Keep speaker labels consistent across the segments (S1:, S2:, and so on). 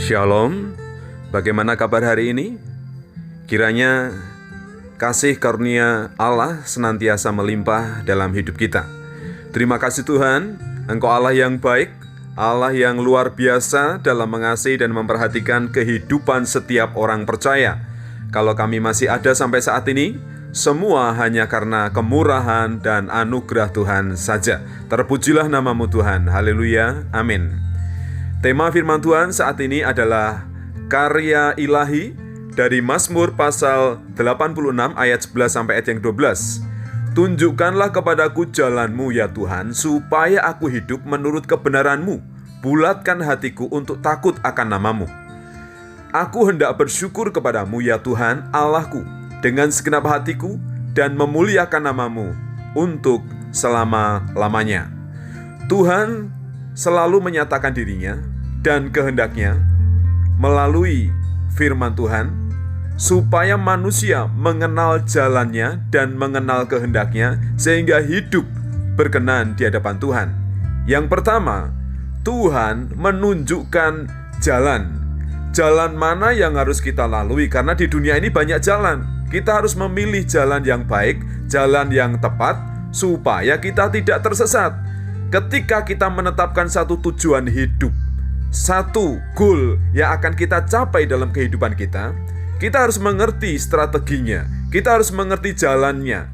S1: Shalom, bagaimana kabar hari ini? Kiranya kasih karunia Allah senantiasa melimpah dalam hidup kita. Terima kasih Tuhan, Engkau Allah yang baik, Allah yang luar biasa dalam mengasihi dan memperhatikan kehidupan setiap orang percaya. Kalau kami masih ada sampai saat ini, semua hanya karena kemurahan dan anugerah Tuhan saja. Terpujilah namamu Tuhan, haleluya, amin. Tema firman Tuhan saat ini adalah karya ilahi dari Mazmur pasal 86 ayat 11 sampai ayat yang 12. Tunjukkanlah kepadaku jalanmu ya Tuhan, supaya aku hidup menurut kebenaranmu. Bulatkan hatiku untuk takut akan namamu. Aku hendak bersyukur kepadamu ya Tuhan Allahku dengan segenap hatiku dan memuliakan namamu untuk selama-lamanya. Tuhan selalu menyatakan dirinya dan kehendaknya melalui firman Tuhan supaya manusia mengenal jalannya dan mengenal kehendaknya sehingga hidup berkenan di hadapan Tuhan. Yang pertama, Tuhan menunjukkan jalan. Jalan mana yang harus kita lalui, karena di dunia ini banyak jalan. Kita harus memilih jalan yang baik, jalan yang tepat, supaya kita tidak tersesat. Ketika kita menetapkan satu tujuan hidup, satu goal yang akan kita capai dalam kehidupan kita harus mengerti strateginya, kita harus mengerti jalannya,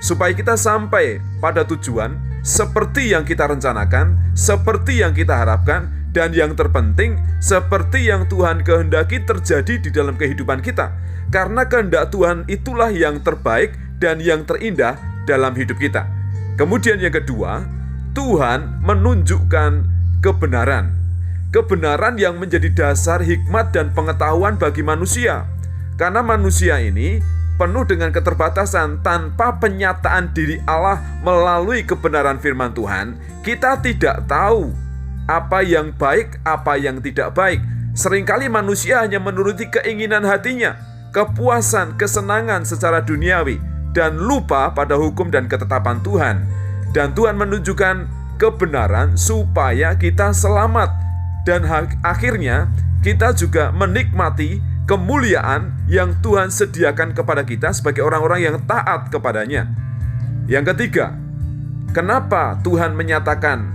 S1: supaya kita sampai pada tujuan seperti yang kita rencanakan, seperti yang kita harapkan, dan yang terpenting, seperti yang Tuhan kehendaki terjadi di dalam kehidupan kita. Karena kehendak Tuhan itulah yang terbaik dan yang terindah dalam hidup kita. Kemudian yang kedua, Tuhan menunjukkan kebenaran. Kebenaran yang menjadi dasar hikmat dan pengetahuan bagi manusia. Karena manusia ini penuh dengan keterbatasan. Tanpa penyataan diri Allah melalui kebenaran firman Tuhan, kita tidak tahu apa yang baik, apa yang tidak baik. Seringkali manusia hanya menuruti keinginan hatinya, kepuasan, kesenangan secara duniawi, dan lupa pada hukum dan ketetapan Tuhan. Dan Tuhan menunjukkan kebenaran supaya kita selamat. Dan akhirnya kita juga menikmati kemuliaan yang Tuhan sediakan kepada kita sebagai orang-orang yang taat kepadanya. Yang ketiga, kenapa Tuhan menyatakan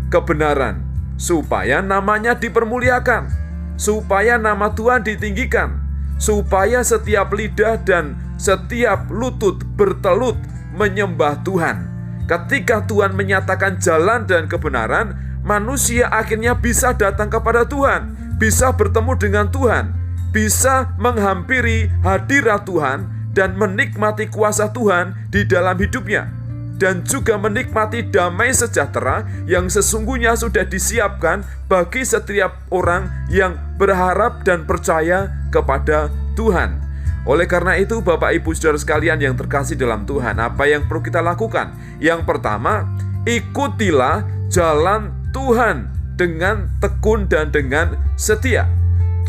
S1: kebenaran? Supaya namanya dipermuliakan, supaya nama Tuhan ditinggikan, supaya setiap lidah dan setiap lutut bertelut menyembah Tuhan. Ketika Tuhan menyatakan jalan dan kebenaran, manusia akhirnya bisa datang kepada Tuhan, bisa bertemu dengan Tuhan, bisa menghampiri hadirat Tuhan dan menikmati kuasa Tuhan di dalam hidupnya, dan juga menikmati damai sejahtera yang sesungguhnya sudah disiapkan bagi setiap orang yang berharap dan percaya kepada Tuhan. Oleh karena itu, Bapak Ibu Saudara sekalian yang terkasih dalam Tuhan, apa yang perlu kita lakukan? Yang pertama, ikutilah jalan Tuhan dengan tekun dan dengan setia.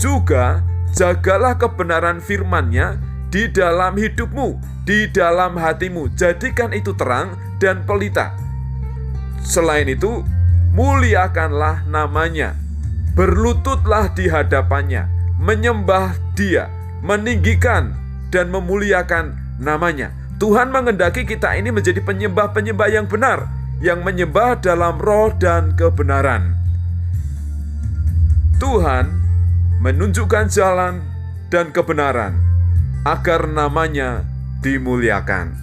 S1: Juga jagalah kebenaran firman-Nya di dalam hidupmu, di dalam hatimu. Jadikan itu terang dan pelita. Selain itu, muliakanlah namanya, berlututlah di hadapannya, menyembah Dia, meninggikan dan memuliakan namanya. Tuhan menghendaki kita ini menjadi penyembah-penyembah yang benar, yang menyembah dalam roh dan kebenaran. Tuhan menunjukkan jalan dan kebenaran agar namanya dimuliakan.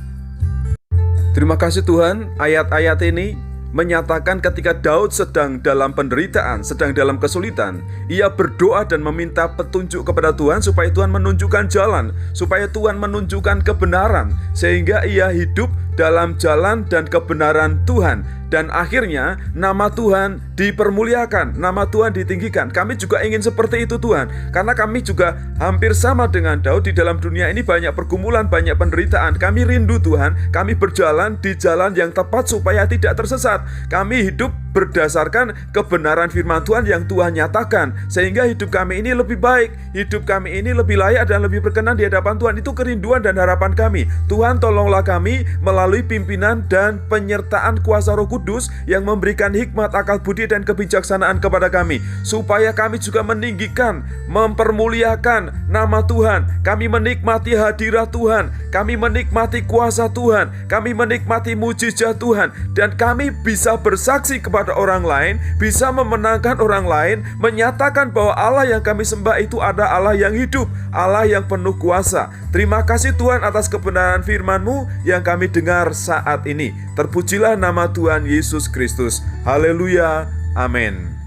S1: Terima kasih Tuhan, ayat-ayat ini menyatakan ketika Daud sedang dalam penderitaan, sedang dalam kesulitan, ia berdoa dan meminta petunjuk kepada Tuhan supaya Tuhan menunjukkan jalan, supaya Tuhan menunjukkan kebenaran, sehingga ia hidup dalam jalan dan kebenaran Tuhan. Dan akhirnya nama Tuhan dipermuliakan, nama Tuhan ditinggikan. Kami juga ingin seperti itu Tuhan, karena kami juga hampir sama dengan Daud. Di dalam dunia ini banyak pergumulan, banyak penderitaan. Kami rindu Tuhan, kami berjalan di jalan yang tepat supaya tidak tersesat. Kami hidup berdasarkan kebenaran firman Tuhan yang Tuhan nyatakan, sehingga hidup kami ini lebih baik, hidup kami ini lebih layak dan lebih berkenan di hadapan Tuhan. Itu kerinduan dan harapan kami. Tuhan, tolonglah kami melalui pimpinan dan penyertaan kuasa Roh Kudus yang memberikan hikmat, akal budi dan kebijaksanaan kepada kami, supaya kami juga meninggikan, mempermuliakan nama Tuhan. Kami menikmati hadirat Tuhan, kami menikmati kuasa Tuhan, kami menikmati mujizat Tuhan, dan kami bisa bersaksi kepada orang lain, bisa memenangkan orang lain, menyatakan bahwa Allah yang kami sembah itu ada Allah yang hidup, Allah yang penuh kuasa. Terima kasih Tuhan atas kebenaran firman-Mu yang kami dengar saat ini. Terpujilah nama Tuhan Yesus Kristus. Haleluya. Amin.